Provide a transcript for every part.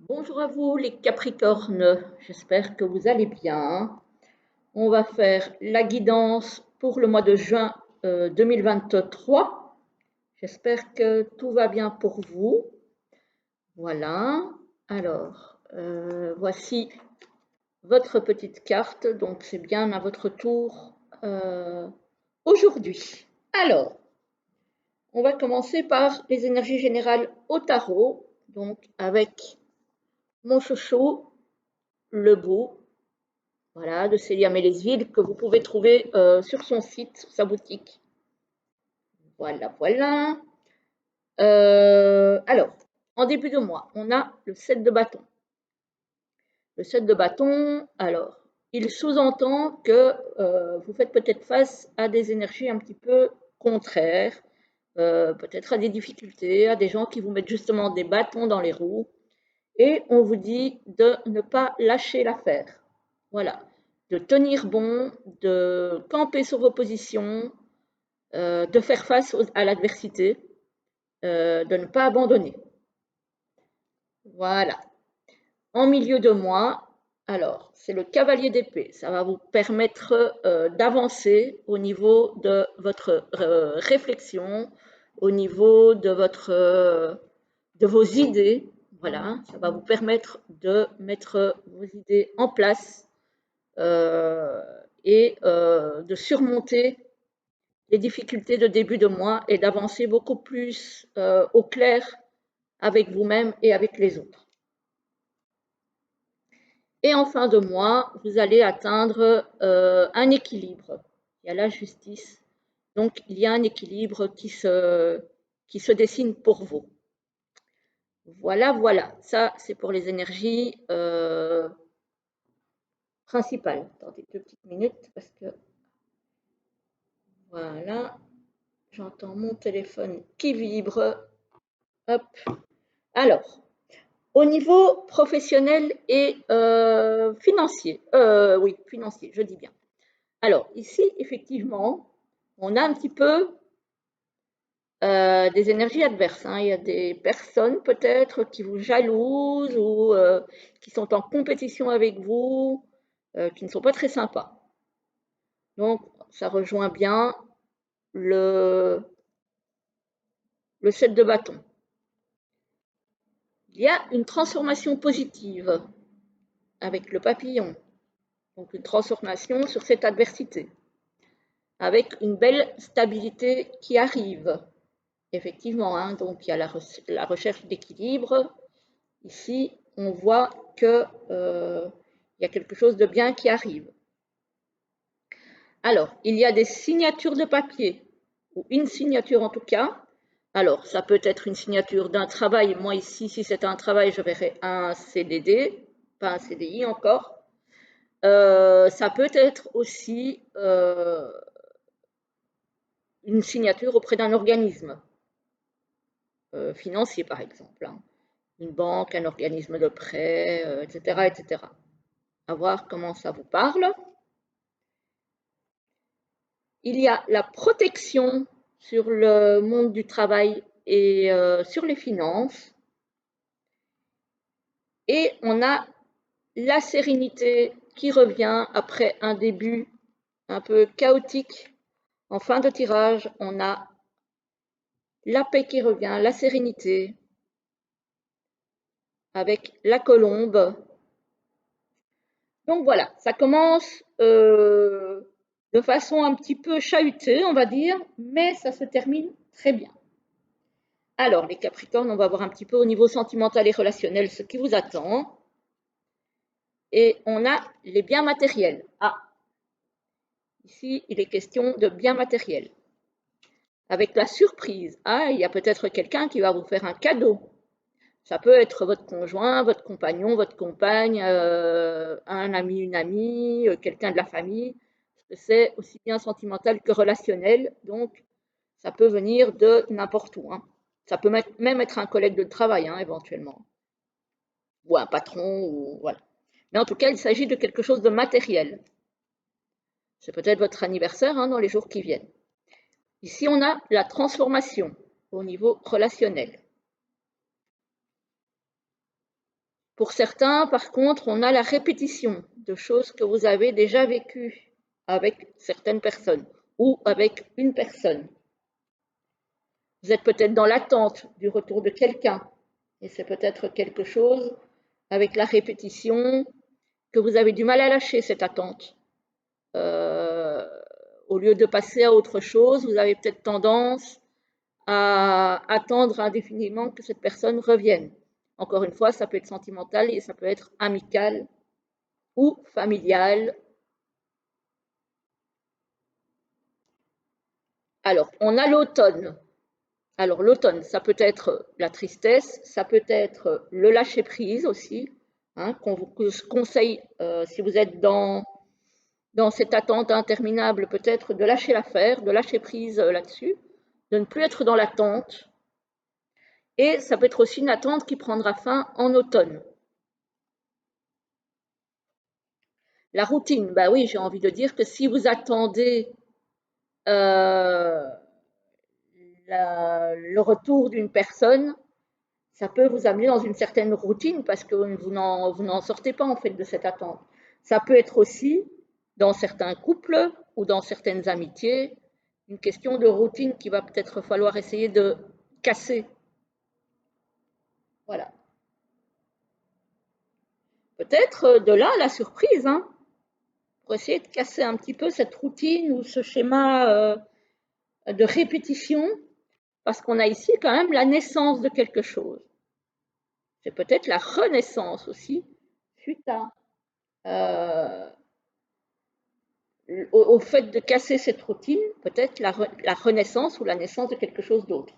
Bonjour à vous les Capricornes, j'espère que vous allez bien. On va faire la guidance pour le mois de juin 2023. J'espère que tout va bien pour vous. Voilà. Alors, voici votre petite carte. Donc, c'est bien à votre tour aujourd'hui. Alors, on va commencer par les énergies générales au tarot. Donc, avec mon chouchou, le beau. Voilà, de Célia Mélesville, que vous pouvez trouver sur son site, sur sa boutique. Voilà, voilà. Alors, en début de mois, on a le 7 de bâton. Le 7 de bâton, alors, il sous-entend que vous faites peut-être face à des énergies un petit peu contraires, peut-être à des difficultés, à des gens qui vous mettent justement des bâtons dans les roues. Et on vous dit de ne pas lâcher l'affaire. Voilà, de tenir bon, de camper sur vos positions, de faire face à l'adversité, de ne pas abandonner. Voilà. En milieu de mois, alors, c'est le cavalier d'épée. Ça va vous permettre d'avancer au niveau de votre réflexion, au niveau de, de vos idées. Voilà, ça va vous permettre de mettre vos idées en place et de surmonter les difficultés de début de mois et d'avancer beaucoup plus au clair avec vous-même et avec les autres. Et en fin de mois, vous allez atteindre un équilibre. Il y a la justice. Donc, il y a un équilibre qui se dessine pour vous. Voilà, voilà. Ça, c'est pour les énergies principales. Attendez 2 petites minutes parce que voilà, j'entends mon téléphone qui vibre. Hop. Alors, au niveau professionnel et financier, oui, financier, je dis bien. Alors, ici, effectivement, on a un petit peu des énergies adverses, hein. Il y a des personnes peut-être qui vous jalousent ou qui sont en compétition avec vous, qui ne sont pas très sympas. Donc, ça rejoint bien le, le 7 de bâton. Il y a une transformation positive avec le papillon, donc une transformation sur cette adversité, avec une belle stabilité qui arrive. Effectivement, hein, donc il y a la recherche d'équilibre. Ici, on voit que il y a quelque chose de bien qui arrive. Alors, il y a des signatures de papier, ou une signature en tout cas. Alors, ça peut être une signature d'un travail. Moi, ici, si c'est un travail, je verrai un CDD, pas un CDI encore. Ça peut être aussi une signature auprès d'un organisme financier, par exemple, hein. Une banque, un organisme de prêt, etc., etc. À voir comment ça vous parle. Il y a la protection sur le monde du travail et sur les finances. Et on a la sérénité qui revient après un début un peu chaotique. En fin de tirage, on a la paix qui revient, la sérénité, avec la colombe. Donc voilà, ça commence de façon un petit peu chahutée, on va dire, mais ça se termine très bien. Alors, les Capricornes, on va voir un petit peu au niveau sentimental et relationnel ce qui vous attend. Et on a les biens matériels. Ah, ici, il est question de biens matériels. Avec la surprise, ah, il y a peut-être quelqu'un qui va vous faire un cadeau. Ça peut être votre conjoint, votre compagnon, votre compagne, un ami, une amie, quelqu'un de la famille. C'est aussi bien sentimental que relationnel, donc ça peut venir de n'importe où, hein. Ça peut même être un collègue de travail, hein, éventuellement, ou un patron, ou voilà. Mais en tout cas, il s'agit de quelque chose de matériel. C'est peut-être votre anniversaire, hein, dans les jours qui viennent. Ici, on a la transformation au niveau relationnel. Pour certains, par contre, on a la répétition de choses que vous avez déjà vécues avec certaines personnes ou avec une personne. Vous êtes peut-être dans l'attente du retour de quelqu'un et c'est peut-être quelque chose avec la répétition que vous avez du mal à lâcher cette attente. Au lieu de passer à autre chose, vous avez peut-être tendance à attendre indéfiniment que cette personne revienne. Encore une fois, ça peut être sentimental et ça peut être amical ou familial. Alors, on a l'automne. Alors, l'automne, ça peut être la tristesse, ça peut être le lâcher-prise aussi, hein, qu'on vous conseille, si vous êtes dans cette attente interminable, peut-être de lâcher l'affaire, de lâcher prise là-dessus, de ne plus être dans l'attente. Et ça peut être aussi une attente qui prendra fin en automne. La routine, bah oui, j'ai envie de dire que si vous attendez le retour d'une personne, ça peut vous amener dans une certaine routine parce que vous n'en sortez pas en fait de cette attente. Ça peut être aussi, dans certains couples ou dans certaines amitiés, une question de routine qu'il va peut-être falloir essayer de casser. Voilà. Peut-être de là la surprise, hein, pour essayer de casser un petit peu cette routine ou ce schéma de répétition, parce qu'on a ici quand même la naissance de quelque chose. C'est peut-être la renaissance aussi, suite à au fait de casser cette routine, peut-être la renaissance ou la naissance de quelque chose d'autre.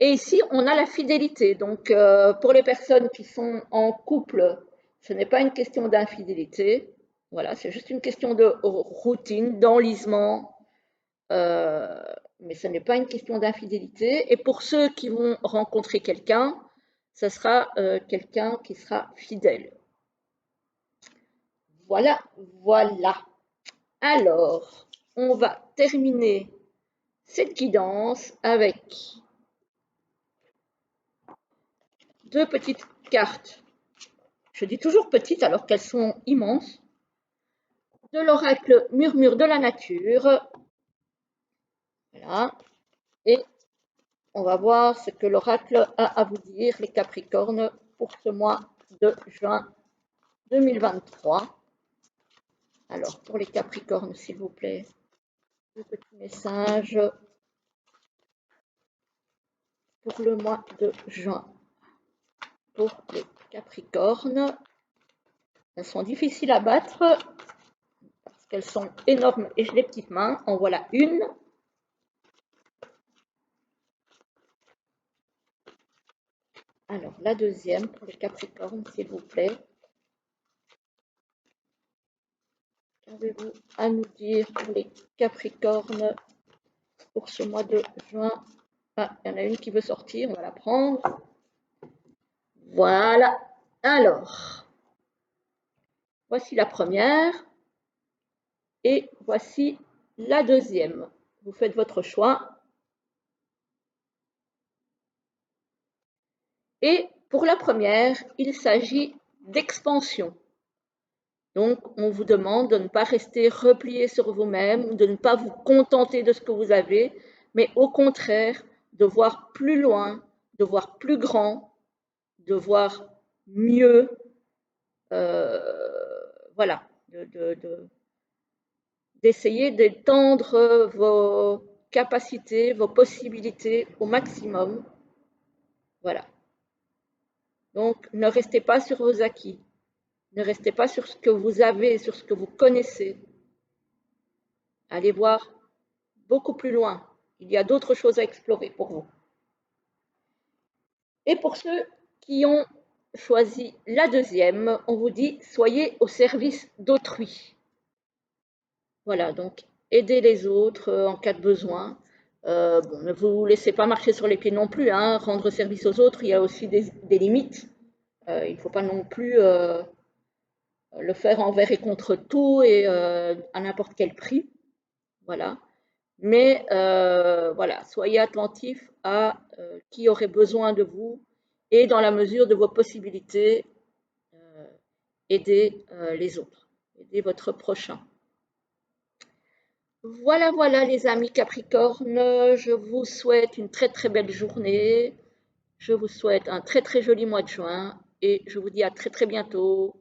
Et ici, on a la fidélité. Donc, pour les personnes qui sont en couple, ce n'est pas une question d'infidélité. Voilà, c'est juste une question de routine, d'enlisement. Mais ce n'est pas une question d'infidélité. Et pour ceux qui vont rencontrer quelqu'un, ce sera quelqu'un qui sera fidèle. Voilà, voilà. Alors, on va terminer cette guidance avec deux petites cartes. Je dis toujours petites alors qu'elles sont immenses. De l'oracle Murmure de la nature. Voilà. Et on va voir ce que l'oracle a à vous dire, les Capricornes, pour ce mois de juin 2023. Alors, pour les Capricornes, s'il vous plaît, deux petits messages pour le mois de juin. Pour les Capricornes, elles sont difficiles à battre parce qu'elles sont énormes et j'ai les petites mains. En voilà une. Alors, la deuxième pour les Capricornes, s'il vous plaît. Qu'avez-vous à nous dire pour les Capricornes pour ce mois de juin? Ah, il y en a une qui veut sortir, on va la prendre. Voilà. Alors, voici la première et voici la deuxième. Vous faites votre choix. Et pour la première, il s'agit d'expansion. Donc, on vous demande de ne pas rester replié sur vous-même, de ne pas vous contenter de ce que vous avez, mais au contraire, de voir plus loin, de voir plus grand, de voir mieux, voilà, d'essayer d'étendre vos capacités, vos possibilités au maximum. Voilà. Donc, ne restez pas sur vos acquis. Ne restez pas sur ce que vous avez, sur ce que vous connaissez. Allez voir beaucoup plus loin. Il y a d'autres choses à explorer pour vous. Et pour ceux qui ont choisi la deuxième, on vous dit soyez au service d'autrui. Voilà, donc aidez les autres en cas de besoin. Bon, ne vous laissez pas marcher sur les pieds non plus. Hein. Rendre service aux autres, il y a aussi des limites. Il ne faut pas non plus le faire envers et contre tout et à n'importe quel prix. Voilà. Mais voilà, soyez attentifs à qui aurait besoin de vous et dans la mesure de vos possibilités, aider les autres, aider votre prochain. Voilà, voilà les amis Capricorne, je vous souhaite une très très belle journée, je vous souhaite un très très joli mois de juin et je vous dis à très très bientôt.